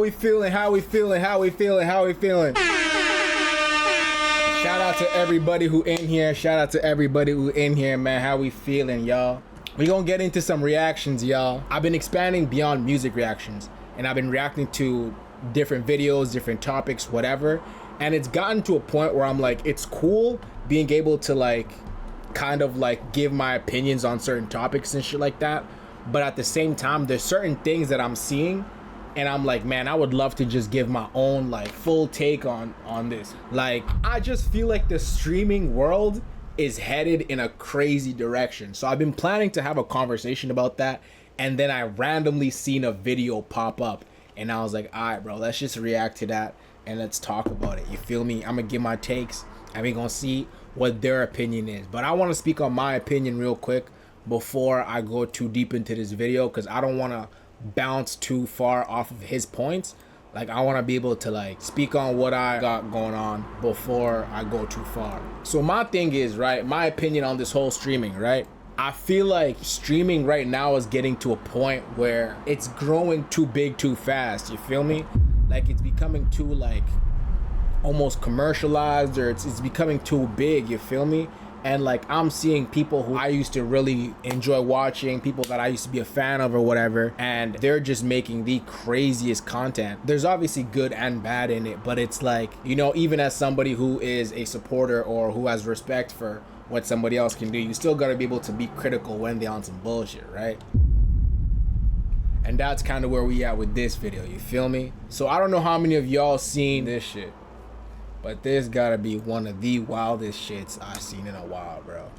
we feeling? How we feeling? How we feeling? How we feeling? Shout out to everybody who in here. Shout out to everybody who in here, man. How we feeling, y'all? We gonna get into some reactions, y'all. I've been expanding beyond music reactions, and I've been reacting to different videos, different topics, whatever. And it's gotten to a point where I'm like, it's cool being able to like kind of like give my opinions on certain topics and shit like that. But at the same time, there's certain things that I'm seeing and I'm like, man, I would love to just give my own like full take on this. Like, I just feel like the streaming world is headed in a crazy direction. So I've been planning to have a conversation about that, and then I randomly seen a video pop up and I was like, all right, bro, let's just react to that and let's talk about it. You feel me? I'm gonna give my takes and we gonna see what their opinion is. But I want to speak on my opinion real quick before I go too deep into this video, because I don't want to bounce too far off of his points. Like, I want to be able to like speak on what I got going on before I go too far. So my thing is, right, my opinion on this whole streaming, right? I feel like streaming right now is getting to a point where it's growing too big too fast. You feel me? Like, it's becoming too like almost commercialized, or it's becoming too big. You feel me? And like, I'm seeing people who I used to really enjoy watching, people that I used to be a fan of or whatever, and they're just making the craziest content. There's obviously good and bad in it, but it's like, you know, even as somebody who is a supporter or who has respect for what somebody else can do, you still gotta be able to be critical when they're on some bullshit, right? And that's kind of where we at with this video, you feel me? So I don't know how many of y'all seen this shit, but this gotta be one of the wildest shits I've seen in a while, bro.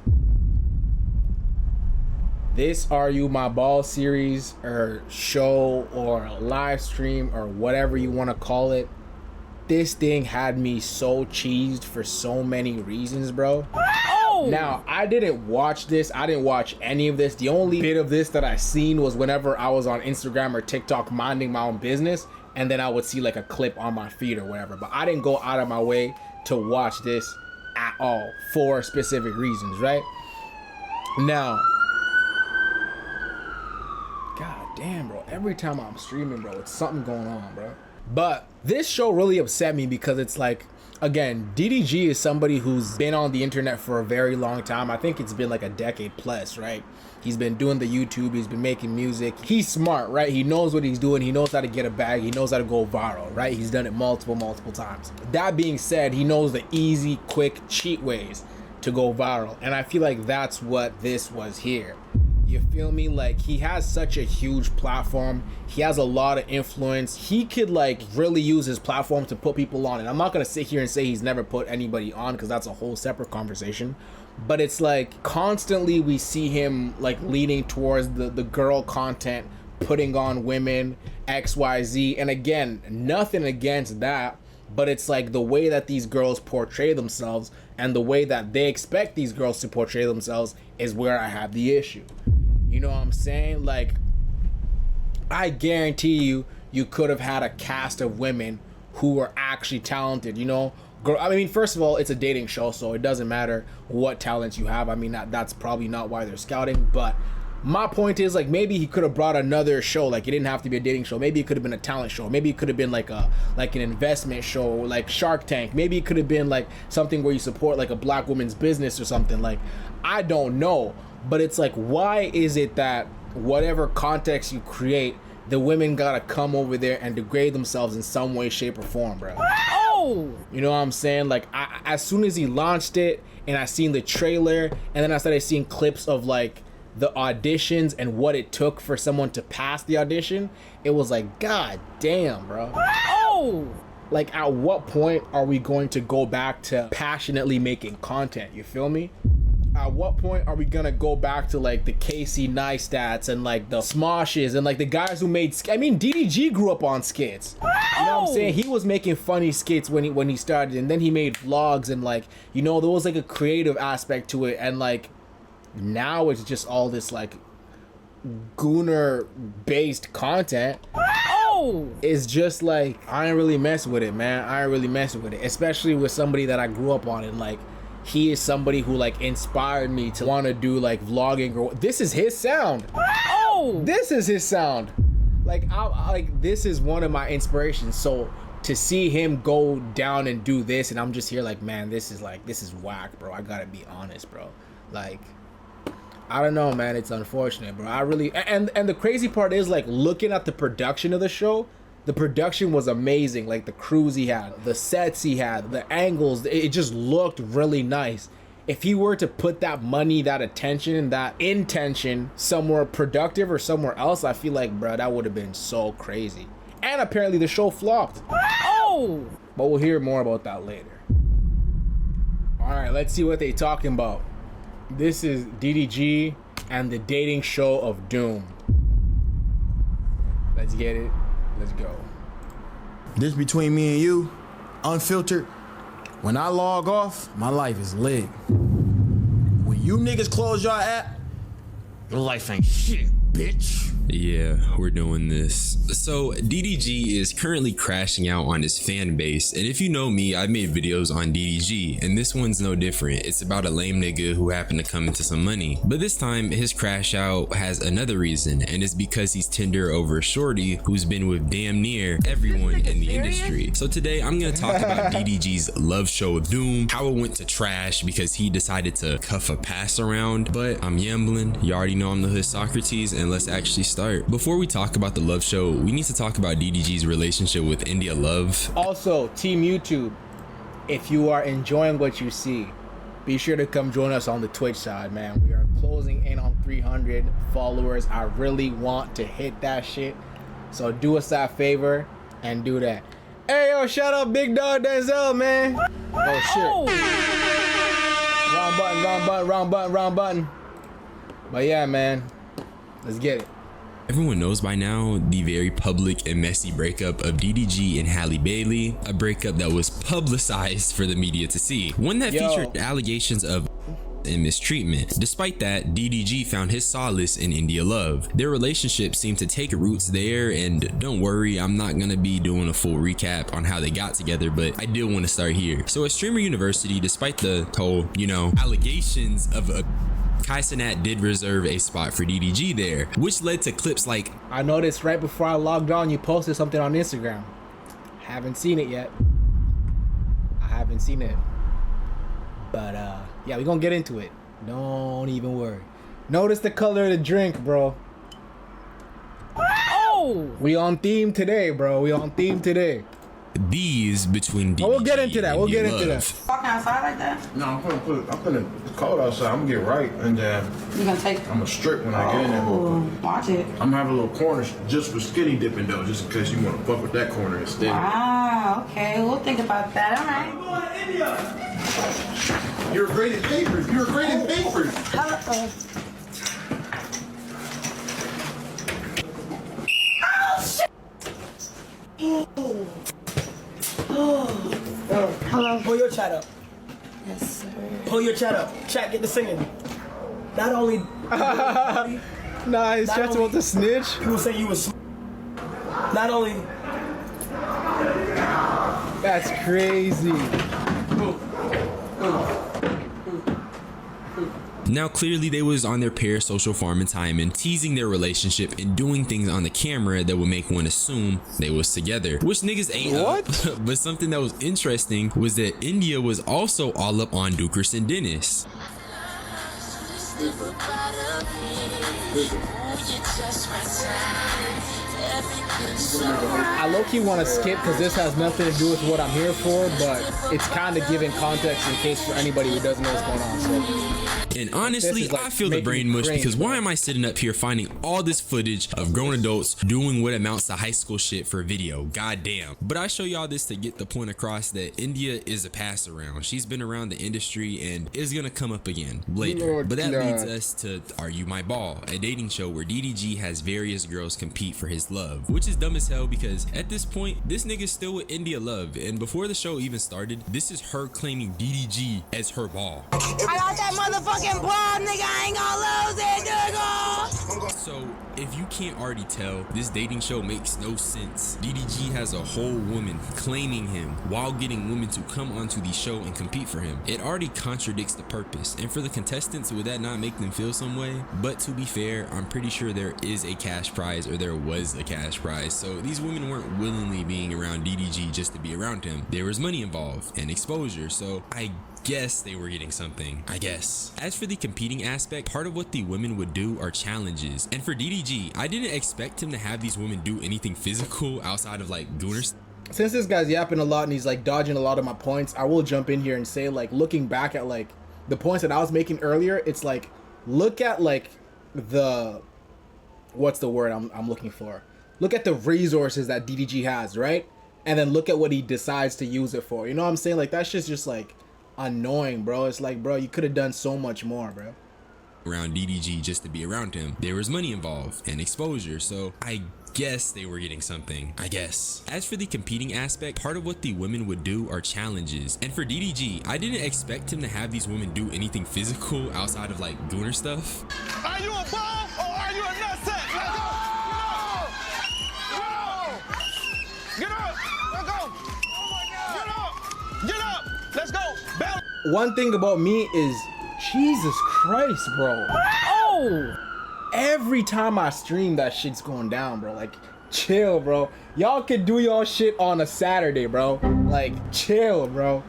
This Are You My Ball series or show or live stream or whatever you want to call it, this thing had me so cheesed for so many reasons, bro. Oh! Now, I didn't watch this. I didn't watch any of this. The only bit of this that I seen was whenever I was on Instagram or TikTok minding my own business, and then I would see like a clip on my feed or whatever. But I didn't go out of my way to watch this at all for specific reasons, right? Now, god damn, bro, every time I'm streaming, bro, it's something going on, bro. But this show really upset me because it's like, again, DDG is somebody who's been on the internet for a very long time. I think it's been like a decade plus, right? He's been doing the YouTube, he's been making music. He's smart, right? He knows what he's doing. He knows how to get a bag. He knows how to go viral, right? He's done it multiple times. That being said, he knows the easy, quick, cheat ways to go viral. And I feel like that's what this was here. You feel me? Like, he has such a huge platform. He has a lot of influence. He could like really use his platform to put people on. And I'm not gonna sit here and say he's never put anybody on, because that's a whole separate conversation. But it's like constantly we see him like leaning towards the girl content, putting on women, XYZ. And again, nothing against that, but it's like the way that these girls portray themselves and the way that they expect these girls to portray themselves is where I have the issue. You know what I'm saying? Like, I guarantee you could have had a cast of women who were actually talented, you know? Girl, I mean, first of all, it's a dating show, so it doesn't matter what talents you have. I mean, that's probably not why they're scouting, but my point is, like, maybe he could have brought another show. Like, it didn't have to be a dating show. Maybe it could have been a talent show. Maybe it could have been like an investment show, like Shark Tank. Maybe it could have been like something where you support like a black woman's business or something. Like, I don't know, but it's like, why is it that whatever context you create, the women gotta come over there and degrade themselves in some way, shape, or form, bro? Oh! You know what I'm saying? Like, as soon as he launched it and I seen the trailer, and then I started seeing clips of like the auditions and what it took for someone to pass the audition, it was like, god damn, bro. Oh! Like, at what point are we going to go back to passionately making content? You feel me? At what point are we gonna go back to like the Casey Neistats and like the Smoshes and like the guys who made I mean, DDG grew up on skits. You know what I'm saying? He was making funny skits when he started, and then he made vlogs, and like, you know, there was like a creative aspect to it. And like, now it's just all this like gooner based content. It's just like, I ain't really mess with it, man. I ain't really messing with it, especially with somebody that I grew up on. And like, he is somebody who like inspired me to want to do like vlogging, or this is his sound. This is his sound. Like this is one of my inspirations. So to see him go down and do this, and I'm just here like, man, this is whack, bro. I gotta be honest, bro. Like, I don't know, man. It's unfortunate, bro. I really, and the crazy part is, like, looking at the production of the show, the production was amazing. Like, the crews he had, the sets he had, the angles, it just looked really nice. If he were to put that money, that attention, that intention somewhere productive or somewhere else, I feel like, bro, that would have been so crazy. And apparently the show flopped. Oh! But we'll hear more about that later. Alright, let's see what they talking about. This is DDG and the dating show of doom. Let's get it. Let's go. This between me and you, unfiltered. When I log off, my life is lit. When you niggas close your app, your life ain't shit, bitch. Yeah, we're doing this. So DDG is currently crashing out on his fan base, and if you know me, I've made videos on DDG, and this one's no different. It's about a lame nigga who happened to come into some money. But this time, his crash out has another reason, and it's because he's tender over a shorty who's been with damn near everyone in the industry. So today, I'm gonna talk about DDG's love show of doom, how it went to trash because he decided to cuff a pass around. But I'm yambling, you already know I'm the hood Socrates, and let's actually start. Before we talk about the love show, we need to talk about DDG's relationship with India Love. Also, Team YouTube, if you are enjoying what you see, be sure to come join us on the Twitch side, man. We are closing in on 300 followers. I really want to hit that shit. So do us that favor and do that. Hey, yo, shout out Big Dog Denzel, man. Oh, shit. Wrong button. But yeah, man, let's get it. Everyone knows by now the very public and messy breakup of DDG and Halle Bailey, a breakup that was publicized for the media to see, one that featured allegations of and mistreatment. Despite that, DDG found his solace in India Love. Their relationship seemed to take roots there, and don't worry, I'm not gonna be doing a full recap on how they got together, but I did want to start here. So at Streamer University, despite the whole, allegations of a Kai Cenat did reserve a spot for DDG there, which led to clips like, I noticed right before I logged on, you posted something on Instagram. Haven't seen it yet. But yeah, we're gonna get into it. Don't even worry. Notice the color of the drink, bro. Oh! We on theme today, bro. These between DDG. We'll get into that. Walking outside like that? No, I'm gonna it's cold outside. I'm gonna get right, and then You gonna take? I'm gonna strip when I get in there. Watch it. I'm gonna have a little corner just for skinny dipping though, just in case you wanna fuck with that corner instead. Ah, okay. We'll think about that. All right. You're great at papers. Hello. Pull your chat up. Yes, sir. Pull your chat up. Chat, get the singing. Not only Nah, he's just about to snitch. people say you was not only That's crazy. Now clearly they was on their parasocial farm in Timon, teasing their relationship and doing things on the camera that would make one assume they was together, which niggas ain't up. But something that was interesting was that India was also all up on Dukers and Dennis. I low-key want to skip because this has nothing to do with what I'm here for, but it's kind of giving context in case for anybody who doesn't know what's going on. So And honestly, like I feel the brain mush because why am I sitting up here finding all this footage of grown adults doing what amounts to high school shit for a video? Goddamn. But I show y'all this to get the point across that India is a pass around. She's been around the industry and is gonna come up again later. But that leads us to Are You My Ball, a dating show where DDG has various girls compete for his love, which is dumb as hell because at this point, this nigga's still with India Love, and before the show even started, this is her claiming DDG as her ball. I got that motherfucking ball, nigga. I ain't gonna lose it, nigga. So, if you can't already tell, this dating show makes no sense. DDG has a whole woman claiming him while getting women to come onto the show and compete for him. It already contradicts the purpose, and for the contestants, would that not make them feel some way? But to be fair, I'm pretty sure there is a cash prize, or there was a cash prize, so these women weren't willingly being around DDG just to be around him. There was money involved and exposure, so I guess they were getting something, I guess. As for the competing aspect, part of what the women would do are challenges, and for DDG, I didn't expect him to have these women do anything physical outside of like gooners. Since this guy's yapping a lot and he's like dodging a lot of my points, I will jump in here and say, like, looking back at like the points that I was making earlier, it's like, look at like the, what's the word I'm looking for? Look at the resources that DDG has, right? And then look at what he decides to use it for. You know what I'm saying? Like, that shit's just like annoying, bro. It's like, bro, you could have done so much more, bro. Around DDG just to be around him. There was money involved and exposure, so I guess they were getting something, I guess. As for the competing aspect, part of what the women would do are challenges, and for DDG, I didn't expect him to have these women do anything physical outside of like gooner stuff. Are you a ball or are you a nutsack? Let's go! Get up! Let's go! Oh my God! Get up! Let's go! Battle! One thing about me is, Jesus Christ, bro. Oh! Every time I stream, that shit's going down, bro. Like, chill, bro. Y'all can do y'all shit on a Saturday, bro. Like, chill, bro.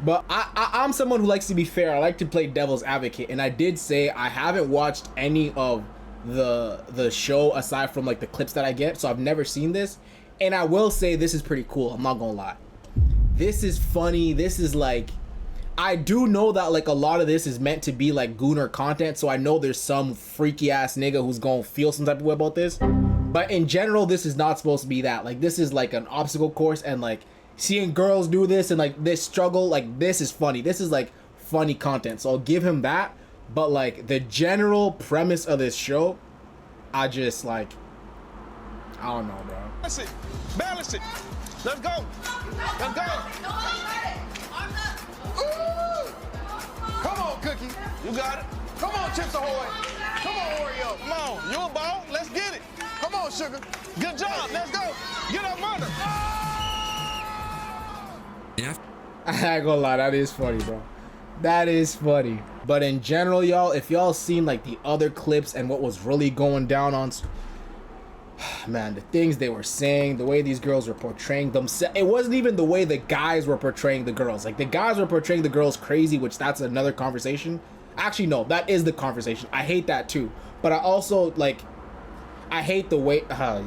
But I'm someone who likes to be fair. I like to play devil's advocate. And I did say I haven't watched any of the show aside from like the clips that I get. So I've never seen this. And I will say this is pretty cool. I'm not gonna lie. This is funny. This is like, I do know that like a lot of this is meant to be like gooner content, so I know there's some freaky ass nigga who's gonna feel some type of way about this, but in general this is not supposed to be that. Like, this is like an obstacle course, and like seeing girls do this and like this struggle, like this is funny. This is like funny content, so I'll give him that. But like the general premise of this show, I just like, I don't know, bro. Balance it! Balance it! Let's go! Let's go! Come on, Cookie. You got it. Come on, Chips Ahoy. Come on, Oreo. Come on. You a ball. Let's get it. Come on, Sugar. Good job. Let's go. Get up under. And I ain't gonna lie, that is funny, bro. That is funny. But in general, y'all, if y'all seen like the other clips and what was really going down on, man, the things they were saying, the way these girls were portraying themselves, it wasn't even the way the guys were portraying the girls. Like, the guys were portraying the girls crazy, which that's another conversation. Actually, no, that is the conversation. I hate that too. But I also like, I hate the way,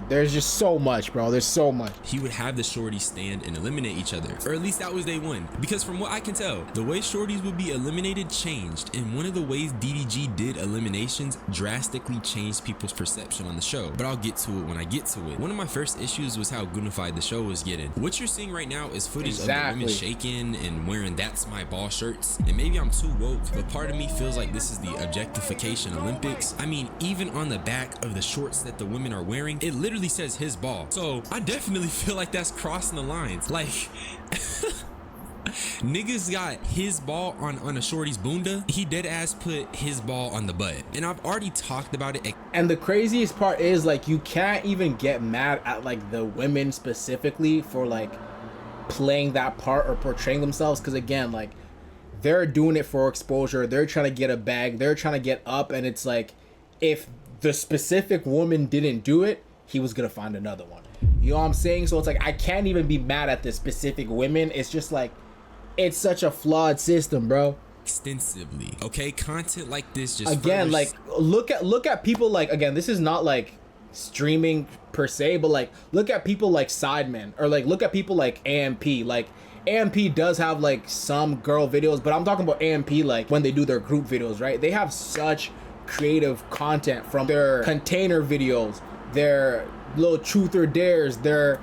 there's just so much, bro. There's so much. he would have the shorties stand and eliminate each other, or at least that was day one, because from what I can tell, the way shorties would be eliminated changed, and one of the ways DDG did eliminations drastically changed people's perception on the show, but I'll get to it when I get to it. One of my first issues was how goonified the show was getting. What you're seeing right now is footage of the women shaking and wearing "That's My Ball" shirts, and maybe I'm too woke, but part of me feels like this is the objectification Olympics. I mean, even on the back of the shorts that the women are wearing, it literally says "his ball," so I definitely feel like that's crossing the lines. Like niggas got "his ball" on a shorty's bunda. He dead ass put "his ball" on the butt, and I've already talked about it. And the craziest part is like, you can't even get mad at like the women specifically for like playing that part or portraying themselves, because again, like, they're doing it for exposure, they're trying to get a bag, they're trying to get up, and it's like, if the specific woman didn't do it, he was gonna find another one. You know what I'm saying? So it's like, I can't even be mad at the specific women. It's just like, it's such a flawed system, bro. Extensively, okay? Content like this just again, like, look at people like, again, this is not like streaming per se, but like, look at people like Sidemen, or like, look at people like AMP. Like, AMP does have like some girl videos, but I'm talking about AMP like when they do their group videos, right? They have such creative content, from their container videos, their little truth or dares, their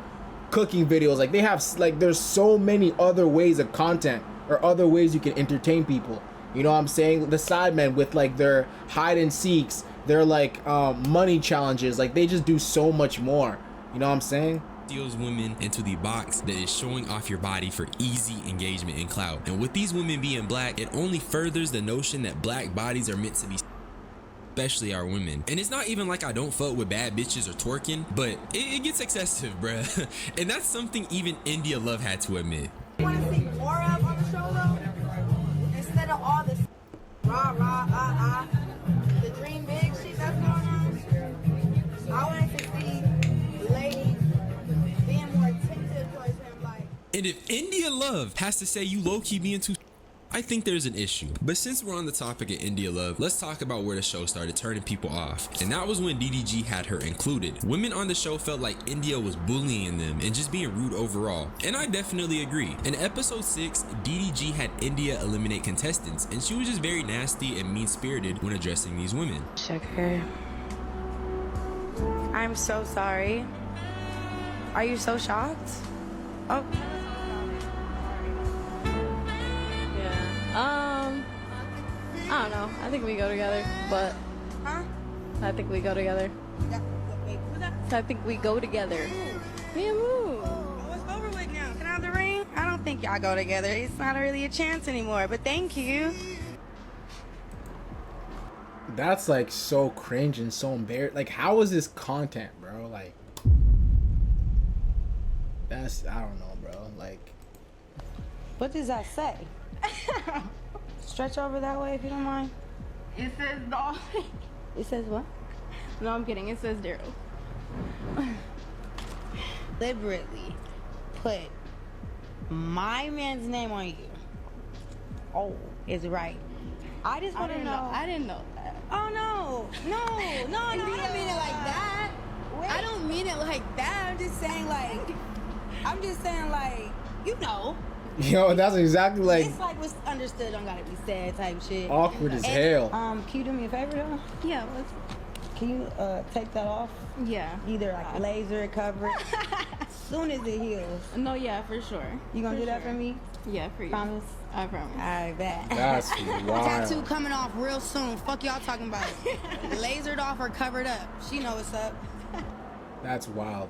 cooking videos. Like, they have like, there's so many other ways of content, or other ways you can entertain people. You know what I'm saying? The Sidemen with like their hide and seeks, their like money challenges, like they just do so much more. You know what I'm saying? Steals women into the box that is showing off your body for easy engagement and clout. And with these women being black, it only furthers the notion that black bodies are meant to be, especially our women. And it's not even like I don't fuck with bad bitches or twerking, but it gets excessive, bruh. And that's something even India Love had to admit. You want to see more of on the show though? Instead of all this the dream big shit that's going on, I wanted to see And if India Love has to say you low-key being too, I think there's an issue. But since we're on the topic of India Love, let's talk about where the show started turning people off. And that was when DDG had her included. Women on the show felt like India was bullying them and just being rude overall. And I definitely agree. In episode 6, DDG had India eliminate contestants, and she was just very nasty and mean-spirited when addressing these women. Sugar. I'm so sorry. Are you so shocked? Oh. I don't know. I think we go together, but I think we go together. I think we go together. Me and Moo. Oh, it's over with now. Can I have the ring? I don't think y'all go together. It's not really a chance anymore, but thank you. That's like so cringe and so embarrassing. Like, how is this content, bro? Like, that's, I don't know, bro. Like, What does that say? Stretch over that way if you don't mind. It says no. It says what? No, I'm kidding. It says Daryl. Deliberately put my man's name on you. Oh, is right. I just want to know. I didn't know that. Oh no, no, I don't mean it like that. Wait. I don't mean it like that. I'm just saying like, you know. yo, that's exactly like It's like what's understood don't gotta be said type shit. awkward as And, hell. Can you do me a favor though? Yeah. Let's, Can you take that off? yeah. Either like laser it, cover it. As soon as it heals. No. Yeah. For sure. You gonna do that for me? Yeah. For you. Promise? I promise. I bet. That's Tattoo wild. coming off real soon. Fuck y'all talking about. Lasered off or covered up. She know what's up. That's wild.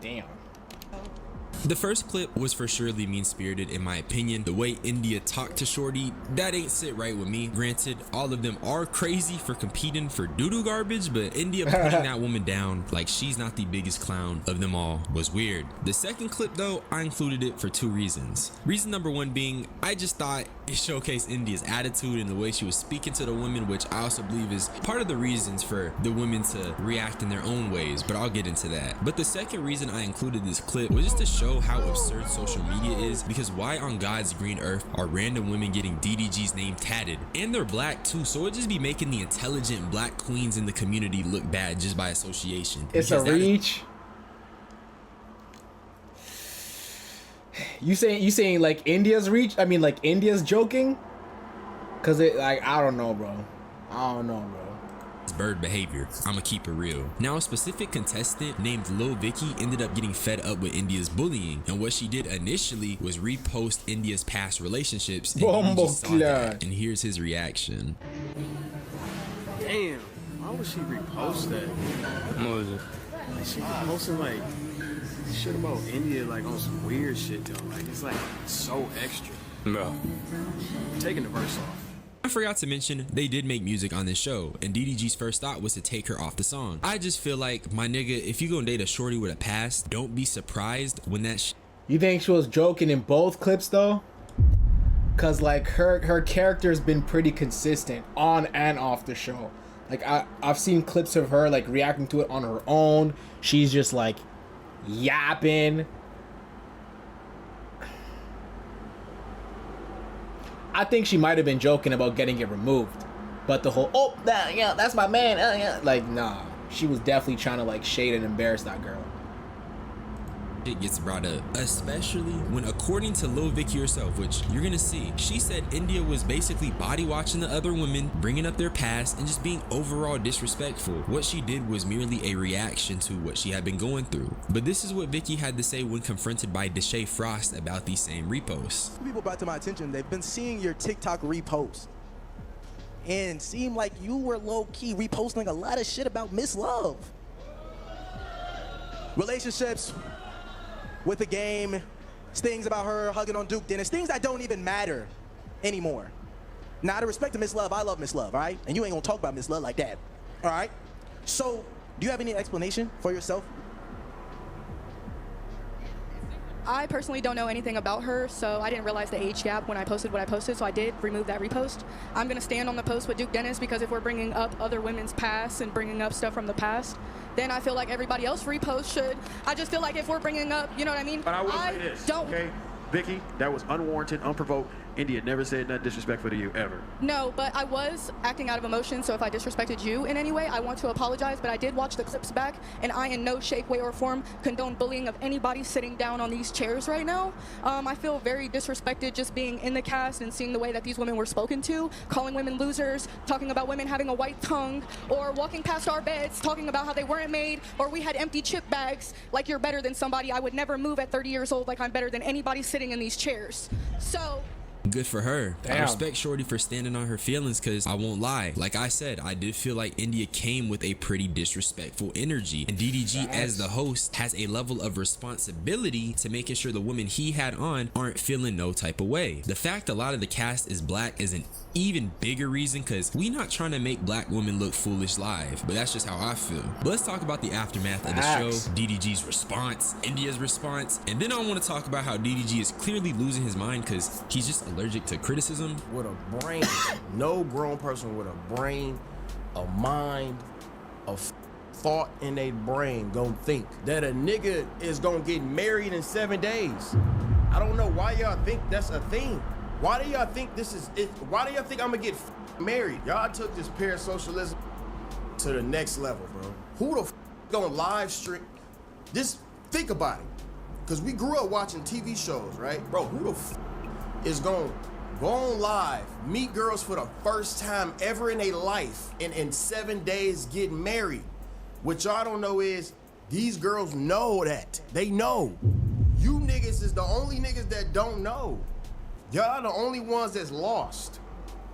Damn. The first clip was for surely mean-spirited in my opinion. The way India talked to Shorty, that ain't sit right with me. Granted, all of them are crazy for competing for doo-doo garbage, but India putting that woman down like she's not the biggest clown of them all was weird. The second clip though, I included it for 2 reasons. Reason number 1 being, I just thought it showcased India's attitude and the way she was speaking to the women, which I also believe is part of the reasons for the women to react in their own ways, but I'll get into that. But the second reason I included this clip was just to show how absurd social media is, because why on God's green earth are random women getting DDG's name tatted? And they're black too, so it just be making the intelligent black queens in the community look bad just by association. It's a Because that is- reach. You saying like India's reach? I mean like India's joking? Cause it like I don't know, bro. bird behavior. I'ma keep it real. Now, a specific contestant named Lil Vicky ended up getting fed up with India's bullying, and what she did initially was repost India's past relationships, and he just saw that, and here's his reaction. Damn, why would she repost that? What was it? Like, she posting like shit about India like on some weird shit though. Like it's like so extra. Bro. Taking the verse off. I forgot to mention, they did make music on this show, and DDG's first thought was to take her off the song. I just feel like, my nigga, if you gonna date a shorty with a past, don't be surprised when that You think she was joking in both clips though? Cause like her character's been pretty consistent on and off the show. Like I've seen clips of her like reacting to it on her own. She's just like yapping. I think she might have been joking about getting it removed, but the whole that's my man, like nah, she was definitely trying to like shade and embarrass that girl. it gets brought up, especially when, according to Lil Vicky herself, which you're gonna see, she said India was basically body watching the other women, bringing up their past, and just being overall disrespectful. What she did was merely a reaction to what she had been going through. But this is what Vicky had to say when confronted by Deshae Frost about these same reposts. People brought to my attention, they've been seeing your TikTok reposts and seemed like you were low-key reposting a lot of shit about Miss Love. Relationships with the game, things about her hugging on Duke Dennis, things that don't even matter anymore. Now, out of respect to Miss Love, I love Miss Love, all right? And you ain't gonna talk about Miss Love like that, all right? So, do you have any explanation for yourself? I personally don't know anything about her, so I didn't realize the age gap when I posted what I posted, so I did remove that repost. I'm going to stand on the post with Duke Dennis because if we're bringing up other women's past and bringing up stuff from the past, then I feel like everybody else repost should. I just feel like if we're bringing up, you know what I mean? But I will say this, okay? Vicky, that was unwarranted, unprovoked. India never said nothing disrespectful to you, ever. No, but I was acting out of emotion, so if I disrespected you in any way, I want to apologize, but I did watch the clips back, and I in no shape, way, or form condone bullying of anybody sitting down on these chairs right now. I feel very disrespected just being in the cast and seeing the way that these women were spoken to, calling women losers, talking about women having a white tongue, or walking past our beds, talking about how they weren't made, or we had empty chip bags, like you're better than somebody. I would never move at 30 years old like I'm better than anybody sitting in these chairs. So... Good for her. Damn. I respect Shorty for standing on her feelings because I won't lie. Like I said, I did feel like India came with a pretty disrespectful energy. And DDG as the host has a level of responsibility to making sure the women he had on aren't feeling no type of way. The fact a lot of the cast is black is an even bigger reason because we not trying to make black women look foolish live, but that's just how I feel. But let's talk about the aftermath of the show, DDG's response, India's response, and then I want to talk about how DDG is clearly losing his mind because he's just allergic to criticism. With a brain, no grown person with a brain, a mind, a thought in their brain gonna think that a nigga is gonna get married in 7 days. I don't know why y'all think that's a thing. Why do y'all think this is it? Why do y'all think I'm gonna get married? Y'all took this parasocialism to the next level, bro. Who the gonna live stream? Just think about it. Cause we grew up watching TV shows, right? Bro, who the is gonna go on live, meet girls for the first time ever in their life, and in 7 days get married? What y'all don't know is these girls know that. They know. You niggas is the only niggas that don't know. Y'all the only ones that's lost.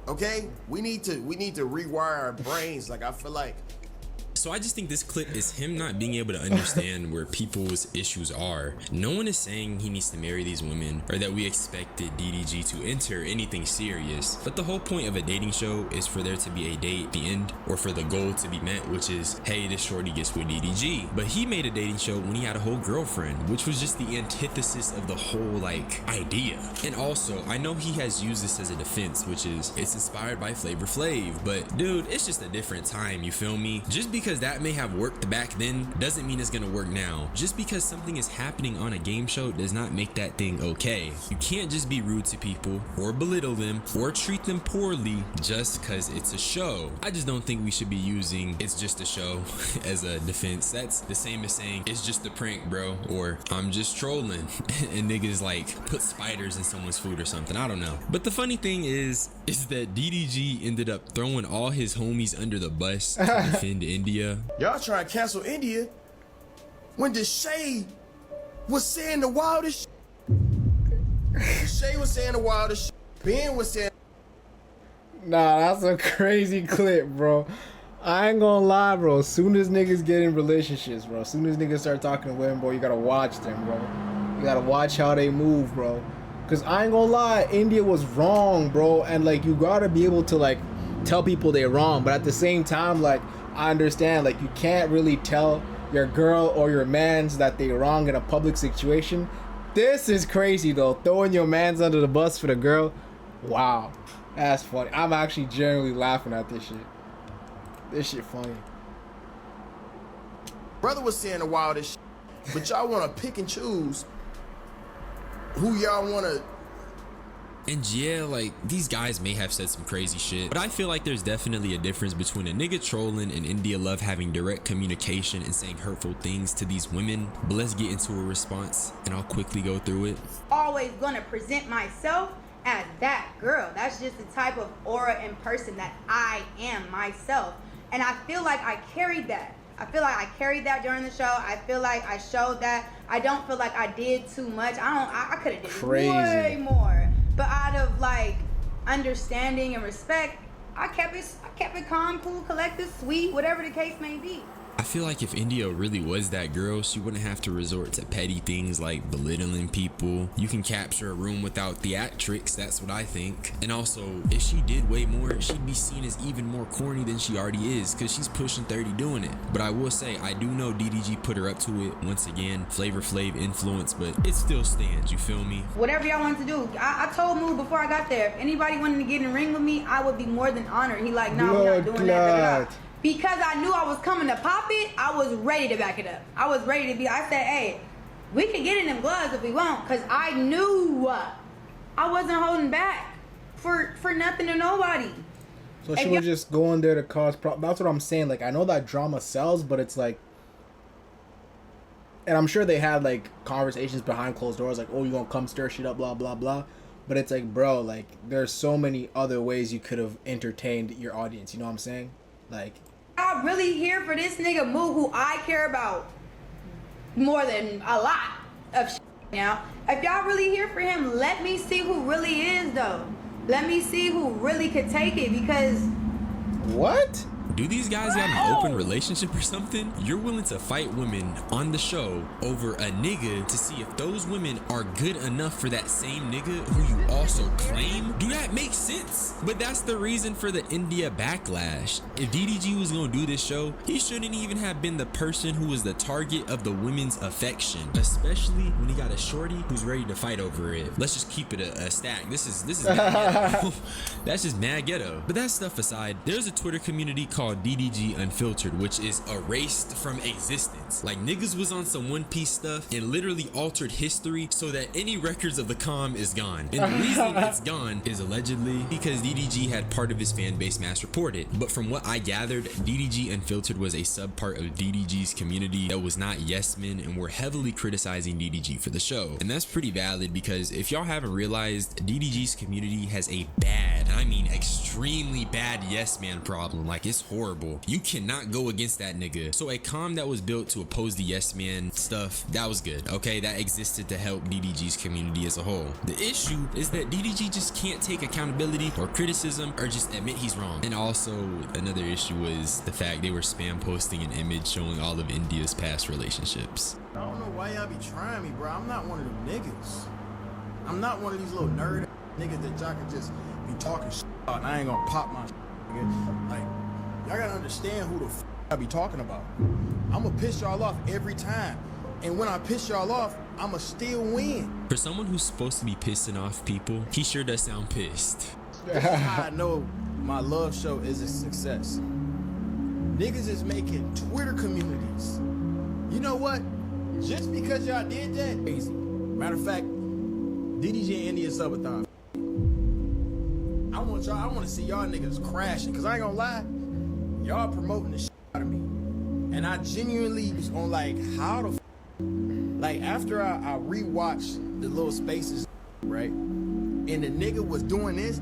Okay? We need to rewire our brains. Like I feel like. So I just think this clip is him not being able to understand where people's issues are. No one is saying he needs to marry these women or that we expected DDG to enter anything serious. But the whole point of a dating show is for there to be a date at the end or for the goal to be met, which is, hey, this shorty gets with DDG. But he made a dating show when he had a whole girlfriend, which was just the antithesis of the whole like idea. And also, I know he has used this as a defense, which is it's inspired by Flavor Flav, but dude, it's just a different time, you feel me? Just because that may have worked back then doesn't mean it's gonna work now. Just because something is happening on a game show does not make that thing okay. You can't just be rude to people or belittle them or treat them poorly just because it's a show. I just don't think we should be using it's just a show as a defense. That's the same as saying it's just a prank, bro, or I'm just trolling and niggas like put spiders in someone's food or something. I don't know. But the funny thing is that DDG ended up throwing all his homies under the bus to defend India. Y'all trying to cancel India when Deshae was saying the wildest Deshae was saying the wildest Ben was saying. Nah, that's a crazy clip, bro. I ain't gonna lie, bro. As soon as niggas get in relationships, bro, as soon as niggas start talking to women, bro, you gotta watch them, bro. You gotta watch how they move, bro. Cause I ain't gonna lie, India was wrong, bro. And like, you gotta be able to like tell people they're wrong, but at the same time, like, I understand, like, you can't really tell your girl or your mans that they're wrong in a public situation. This is crazy though, throwing your mans under the bus for the girl. Wow, that's funny. I'm actually genuinely laughing at this shit. This shit funny. Brother was saying the wildest shit, but y'all want to pick and choose who y'all want to. And yeah, like, these guys may have said some crazy shit, but I feel like there's definitely a difference between a nigga trolling and India Love having direct communication and saying hurtful things to these women. But let's get into a response and I'll quickly go through it. Always gonna present myself as that girl. That's just the type of aura and person that I am myself. And I feel like I carried that. I feel like I carried that during the show. I feel like I showed that. I don't feel like I did too much. I could have did way more. But out of like understanding and respect, I kept it calm, cool, collected, sweet, whatever the case may be. I feel like if India really was that girl, she wouldn't have to resort to petty things like belittling people. You can capture a room without theatrics, that's what I think. And also, if she did way more, she'd be seen as even more corny than she already is, because she's pushing 30 doing it. But I will say, I do know DDG put her up to it. Once again, Flavor Flav influence, but it still stands, you feel me? Whatever y'all want to do. I told Moo before I got there, if anybody wanted to get in the ring with me, I would be more than honored. He like, no, we're not doing that. Because I knew I was coming to pop it, I was ready to back it up. I was ready to be, I said, hey, we can get in them gloves if we want, because I knew I wasn't holding back for nothing or nobody. So she was just going there to cause problems. That's what I'm saying. Like, I know that drama sells, but it's like, and I'm sure they had like conversations behind closed doors, like, oh, you gonna come stir shit up, blah, blah, blah. But it's like, bro, like, there's so many other ways you could have entertained your audience. You know what I'm saying? Like, I'm really here for this nigga Moo, who I care about more than a lot of shit now. If y'all really here for him, let me see who really is, though. Let me see who really could take it, because... What? Do these guys have an open relationship or something? You're willing to fight women on the show over a nigga to see if those women are good enough for that same nigga who you also claim? Do that make sense? But that's the reason for the India backlash. If DDG was gonna do this show, he shouldn't even have been the person who was the target of the women's affection, especially when he got a shorty who's ready to fight over it. Let's just keep it a stack. This is mad ghetto. That's just mad ghetto. But that stuff aside, there's a Twitter community called DDG Unfiltered, which is erased from existence. Like, niggas was on some One Piece stuff and literally altered history so that any records of the comm is gone. And the reason it's gone is allegedly because DDG had part of his fan base mass reported. But from what I gathered, DDG Unfiltered was a subpart of DDG's community that was not yes men and were heavily criticizing DDG for the show. And that's pretty valid, because if y'all haven't realized, DDG's community has a bad, I mean extremely bad yes man problem. Like, it's horrible. You cannot go against that nigga. So a comm that was built to oppose the yes man stuff, that was good. Okay, that existed to help DDG's community as a whole. The issue is that DDG just can't take accountability or criticism or just admit he's wrong. And also another issue was the fact they were spam posting an image showing all of India's past relationships. I don't know why y'all be trying me, bro. I'm not one of them niggas. I'm not one of these little nerd niggas that y'all can just be talking shit about and I ain't gonna pop my shit, nigga. Like, y'all gotta understand who the f I be talking about. I'ma piss y'all off every time. And when I piss y'all off, I'ma still win. For someone who's supposed to be pissing off people, he sure does sound pissed. This is how I know my love show is a success. Niggas is making Twitter communities. You know what? Just because y'all did that, crazy. Matter of fact, DDG and India Subathon. I want to see y'all niggas crashing, cause I ain't gonna lie, y'all promoting the shit out of me, and I genuinely was on like, how the like, after I rewatched the little spaces, right, and the nigga was doing this,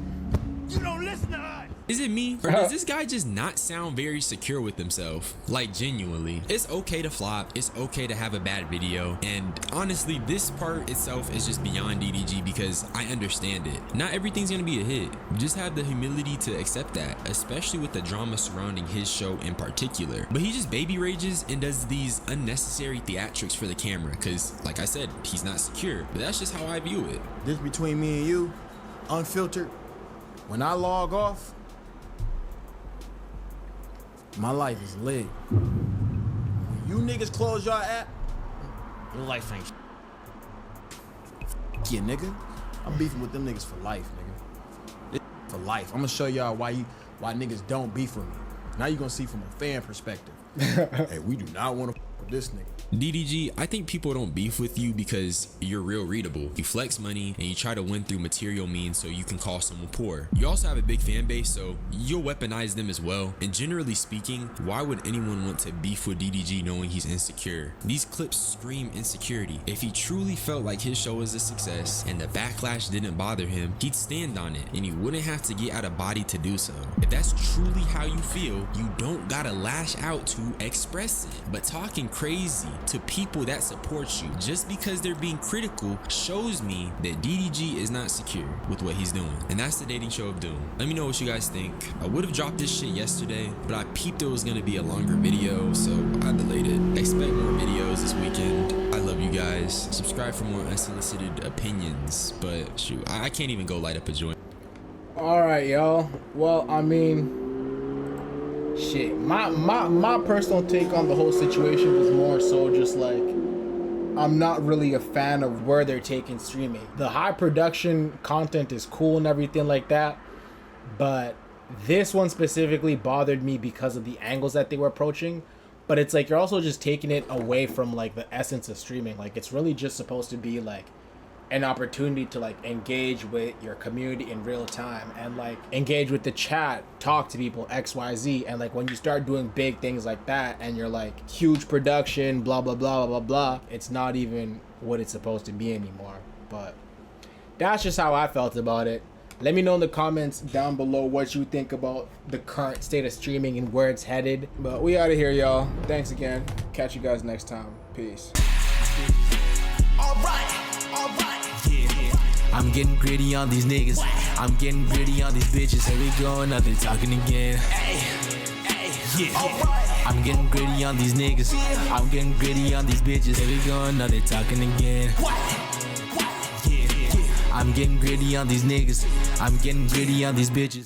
you don't listen to us. Is it me, or does this guy just not sound very secure with himself? Like, genuinely. It's okay to flop, it's okay to have a bad video, and honestly, this part itself is just beyond DDG because I understand it. Not everything's gonna be a hit. Just have the humility to accept that, especially with the drama surrounding his show in particular. But he just baby rages and does these unnecessary theatrics for the camera, because, like I said, he's not secure. But that's just how I view it. This between me and you, unfiltered, when I log off, my life is lit. When you niggas close your app, your life ain't yeah, nigga. I'm beefing with them niggas for life, nigga. It's for life. I'm gonna show y'all why niggas don't beef with me. Now you gonna see from a fan perspective. Hey, we do not want to with this nigga. DDG, I think people don't beef with you because you're real readable. You flex money and you try to win through material means so you can call someone poor. You also have a big fan base, so you'll weaponize them as well. And generally speaking, why would anyone want to beef with DDG knowing he's insecure? These clips scream insecurity. If he truly felt like his show was a success and the backlash didn't bother him, he'd stand on it and he wouldn't have to get out of body to do so. If that's truly how you feel, you don't gotta lash out to express it. But talking talking crazy to people that support you just because they're being critical shows me that DDG is not secure with what he's doing. And that's the dating show of doom. Let me know what you guys think. I would have dropped this shit yesterday, but I peeped it was gonna be a longer video, so I delayed it. Expect more videos this weekend. I love you guys. Subscribe for more unsolicited opinions, but shoot, I can't even go light up a joint. Alright, y'all. Well, I mean, shit. My personal take on the whole situation was more so just like, I'm not really a fan of where they're taking streaming. The high production content is cool and everything like that, but this one specifically bothered me because of the angles that they were approaching. But it's like you're also just taking it away from like the essence of streaming. Like it's really just supposed to be like an opportunity to like engage with your community in real time and like engage with the chat, talk to people, XYZ. And like when you start doing big things like that and you're like huge production, blah blah blah blah blah, it's not even what it's supposed to be anymore. But that's just how I felt about it. Let me know in the comments down below what you think about the current state of streaming and where it's headed. But we out of here, y'all. Thanks again. Catch you guys next time. Peace. All right. I'm getting gritty on these niggas. I'm getting gritty on these bitches. Here we go, now they talking again. I'm getting gritty on these niggas. I'm getting gritty on these bitches. Here we go, now they talking again. I'm getting gritty on these niggas. I'm getting gritty on these bitches.